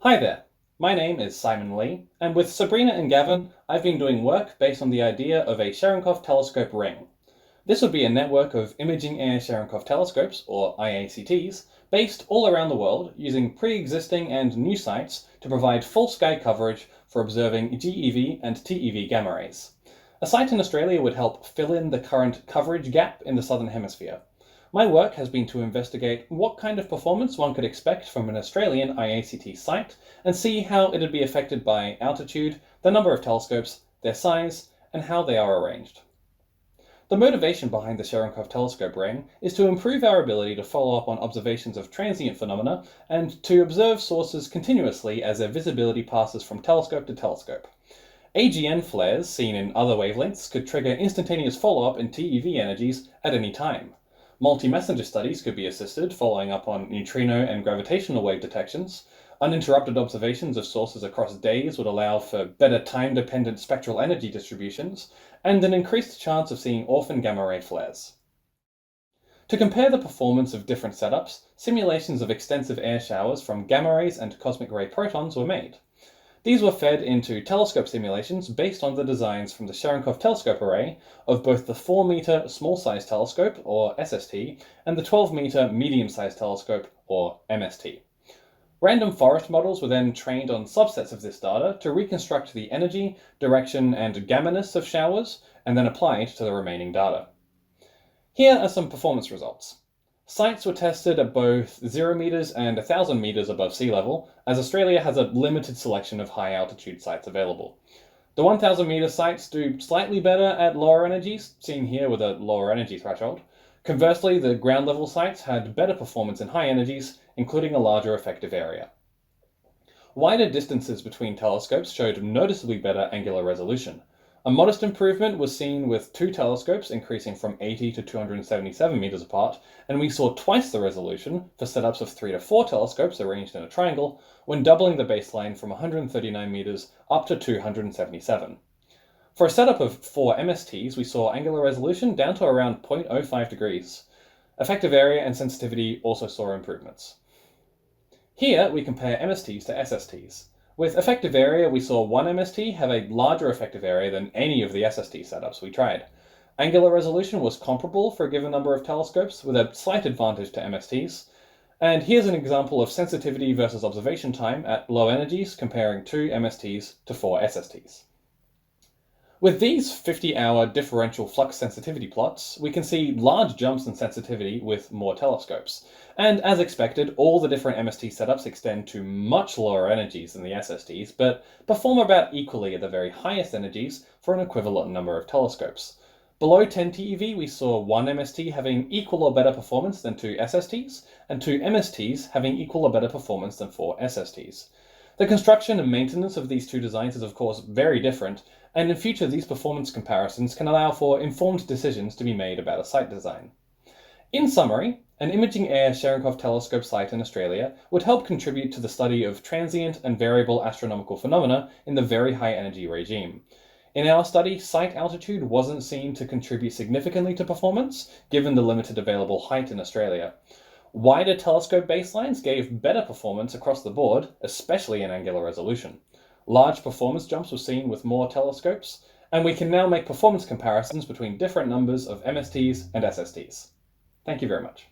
Hi there, my name is Simon Lee, and with Sabrina and Gavin, I've been doing work based on the idea of a Cherenkov telescope ring. This would be a network of imaging air Cherenkov telescopes, or IACTs, based all around the world using pre-existing and new sites to provide full sky coverage for observing GeV and TeV gamma rays. A site in Australia would help fill in the current coverage gap in the Southern Hemisphere. My work has been to investigate what kind of performance one could expect from an Australian IACT site and see how it would be affected by altitude, the number of telescopes, their size, and how they are arranged. The motivation behind the Cherenkov telescope ring is to improve our ability to follow up on observations of transient phenomena and to observe sources continuously as their visibility passes from telescope to telescope. AGN flares seen in other wavelengths could trigger instantaneous follow-up in TeV energies at any time. Multi-messenger studies could be assisted, following up on neutrino and gravitational wave detections. Uninterrupted observations of sources across days would allow for better time-dependent spectral energy distributions, and an increased chance of seeing orphan gamma-ray flares. To compare the performance of different setups, simulations of extensive air showers from gamma rays and cosmic ray protons were made. These were fed into telescope simulations based on the designs from the Cherenkov telescope array of both the 4-meter small-size telescope, or SST, and the 12-meter medium-sized telescope, or MST. Random forest models were then trained on subsets of this data to reconstruct the energy, direction, and gamma-ness of showers, and then applied to the remaining data. Here are some performance results. Sites were tested at both 0 meters and 1,000 meters above sea level, as Australia has a limited selection of high altitude sites available. The 1,000 meter sites do slightly better at lower energies, seen here with a lower energy threshold. Conversely, the ground level sites had better performance in high energies, including a larger effective area. Wider distances between telescopes showed noticeably better angular resolution. A modest improvement was seen with 2 telescopes increasing from 80 to 277 meters apart, and we saw twice the resolution for setups of 3 to 4 telescopes arranged in a triangle when doubling the baseline from 139 meters up to 277. For a setup of 4 MSTs, we saw angular resolution down to around 0.05 degrees. Effective area and sensitivity also saw improvements. Here we compare MSTs to SSTs. With effective area, we saw one MST have a larger effective area than any of the SST setups we tried. Angular resolution was comparable for a given number of telescopes, with a slight advantage to MSTs. And here's an example of sensitivity versus observation time at low energies, comparing 2 MSTs to 4 SSTs. With these 50-hour differential flux sensitivity plots, we can see large jumps in sensitivity with more telescopes. And as expected, all the different MST setups extend to much lower energies than the SSTs, but perform about equally at the very highest energies for an equivalent number of telescopes. Below 10 TeV, we saw one MST having equal or better performance than 2 SSTs, and 2 MSTs having equal or better performance than 4 SSTs. The construction and maintenance of these two designs is of course very different, and in future these performance comparisons can allow for informed decisions to be made about a site design. In summary, an imaging air Cherenkov telescope site in Australia would help contribute to the study of transient and variable astronomical phenomena in the very high energy regime. In our study, site altitude wasn't seen to contribute significantly to performance, given the limited available height in Australia. Wider telescope baselines gave better performance across the board, especially in angular resolution. Large performance jumps were seen with more telescopes, and we can now make performance comparisons between different numbers of MSTs and SSTs. Thank you very much.